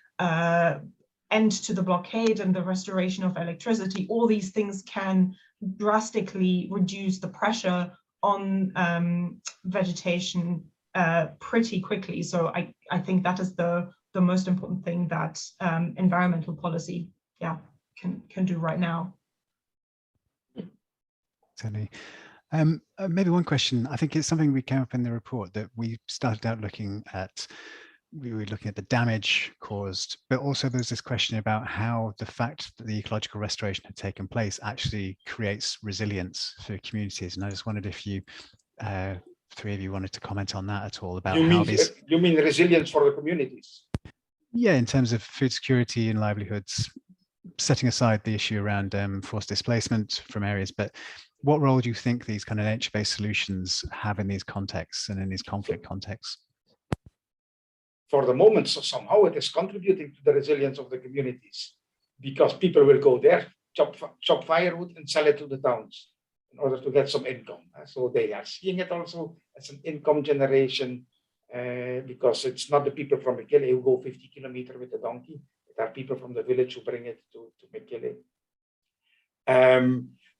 end to the blockade and the restoration of electricity, all these things can drastically reduce the pressure on vegetation pretty quickly. So I think that is the most important thing that environmental policy can do right now. Certainly. Maybe one question, I think it's something we came up in the report, that we started out looking at. We were looking at the damage caused, but also there's this question about how the fact that the ecological restoration had taken place actually creates resilience for communities. And I just wondered if you, three of you, wanted to comment on that at all, about you mean resilience for the communities? Yeah, in terms of food security and livelihoods, setting aside the issue around forced displacement from areas, but what role do you think these kind of nature-based solutions have in these contexts and in these conflict contexts? For the moment, so somehow it is contributing to the resilience of the communities, because people will go there, chop firewood and sell it to the towns in order to get some income. So they are seeing it also as an income generation, because it's not the people from Mekelle who go 50 kilometers with a donkey. It are people from the village who bring it to Mekelle.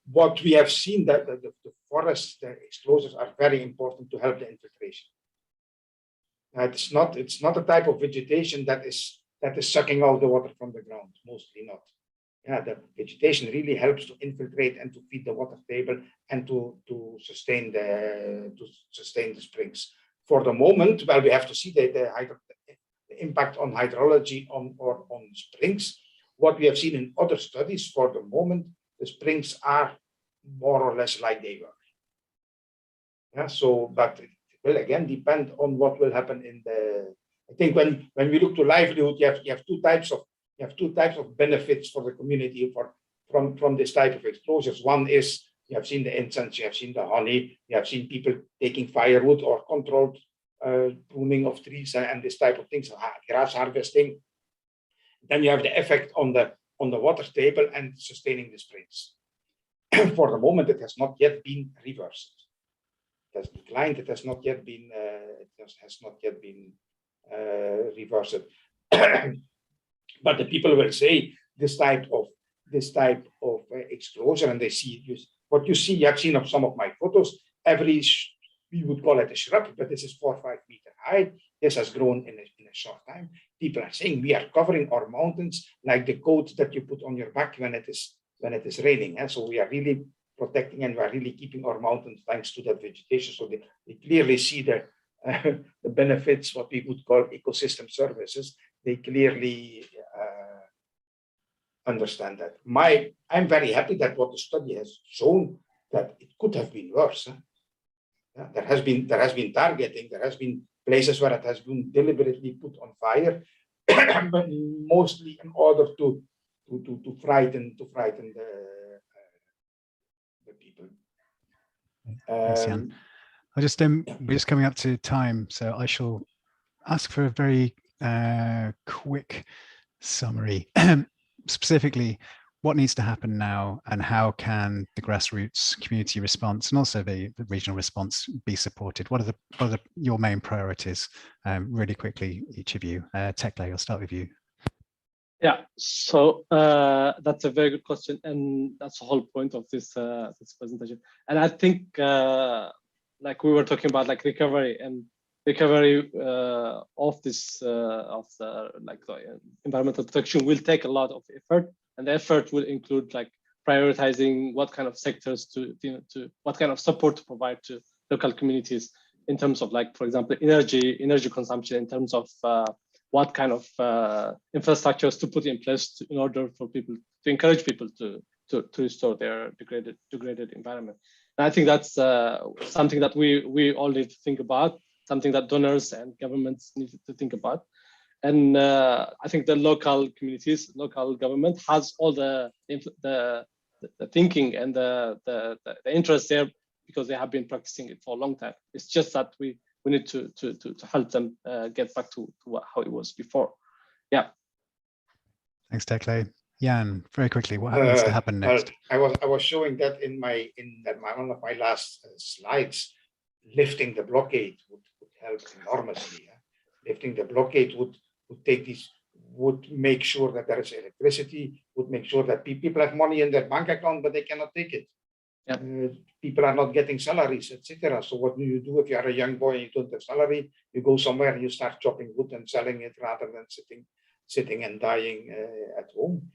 What we have seen, that the forest explosives are very important to help the infiltration. It's not a type of vegetation that is sucking out the water from the ground, mostly not. The vegetation really helps to infiltrate and to feed the water table and to sustain the springs. For the moment, well, we have to see the impact on hydrology on springs. What we have seen in other studies, for the moment, the springs are more or less like they were. So, but will again depend on what will happen in the. I think when we look to livelihood, you have two types of benefits for the community from this type of exposures. One is, you have seen the incense, you have seen the honey, you have seen people taking firewood or controlled pruning of trees and this type of things, grass harvesting. Then you have the effect on the water table and sustaining the springs. For the moment, it has not yet been reversed. It has declined. It has not yet been. Reversed. But the people will say this type of explosion, and they see what you see. You have seen of some of my photos. We would call it a shrub, but this is 4 or 5 meters high. This has grown in a short time. People are saying we are covering our mountains like the coat that you put on your back when it is raining. And so we are really protecting, and we are really keeping our mountains thanks to that vegetation. So they clearly see the benefits, what we would call ecosystem services. They clearly understand that. I'm very happy that what the study has shown, that it could have been worse. There has been targeting. There has been places where it has been deliberately put on fire, but mostly in order to frighten the people. Thanks, Jan. We're just coming up to time, so I shall ask for a very quick summary. Specifically, what needs to happen now, and how can the grassroots community response and also the regional response be supported? What are your main priorities? Really quickly, each of you. Tekleh, I'll start with you. Yeah, so that's a very good question, and that's the whole point of this this presentation. And I think, like we were talking about, like recovery of this of the environmental protection will take a lot of effort, and the effort will include like prioritizing what kind of sectors to what kind of support to provide to local communities in terms of, like, for example, energy consumption, in terms of what kind of infrastructures to put in place in order for people to encourage people to restore their degraded environment. And I think that's something that we all need to think about, something that donors and governments need to think about. And I think the local communities, local government has all the thinking and the interest there, because they have been practicing it for a long time. It's just that we need to help them get back to how it was before. Yeah. Thanks, Tekleh. Jan, very quickly, what needs to happen next? Well, I was showing that in one of my last slides. Lifting the blockade would help enormously. Yeah? Lifting the blockade would make sure that there is electricity, would make sure that people have money in their bank account, but they cannot take it. Yeah. People are not getting salaries, etc. So what do you do if you are a young boy and you don't have salary? You go somewhere and you start chopping wood and selling it rather than sitting and dying at home.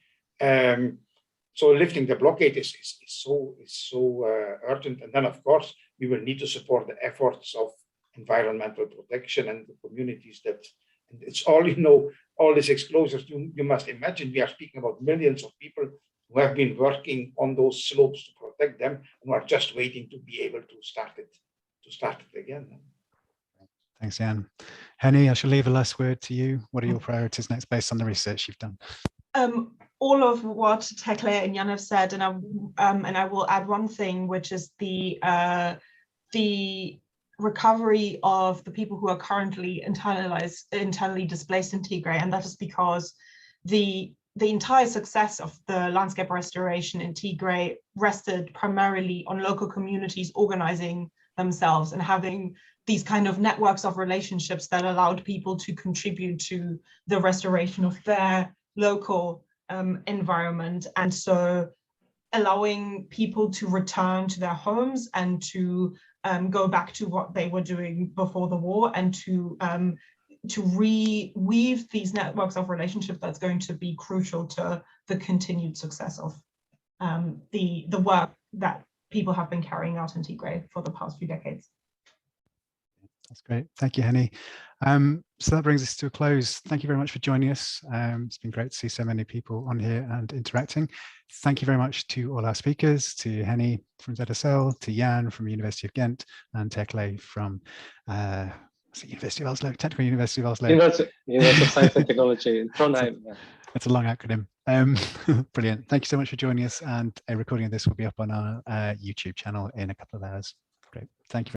So lifting the blockade is so urgent. And then, of course, we will need to support the efforts of environmental protection and the communities that, and it's all, all these exposures, you must imagine we are speaking about millions of people who have been working on those slopes to protect them and are just waiting to be able to start it again. Thanks, Jan. Henny, I shall leave a last word to you. What are your priorities next based on the research you've done? All of what Tekleh and Jan have said, and I will add one thing, which is the recovery of the people who are currently internally displaced in Tigray, and that is because the entire success of the landscape restoration in Tigray rested primarily on local communities organizing themselves and having these kind of networks of relationships that allowed people to contribute to the restoration of their local environment. And so allowing people to return to their homes and to go back to what they were doing before the war, and to reweave these networks of relationship, that's going to be crucial to the continued success of the work that people have been carrying out in Tigray for the past few decades. That's great. Thank you, Henny. So that brings us to a close. Thank you very much for joining us. It's been great to see so many people on here and interacting. Thank you very much to all our speakers, to Henny from ZSL, to Jan from University of Ghent, and Tekleh from University of Oslo, Technical University of Oslo. University of Science and Technology in Trondheim. That's a long acronym. Brilliant. Thank you so much for joining us, and a recording of this will be up on our YouTube channel in a couple of hours. Great. Thank you.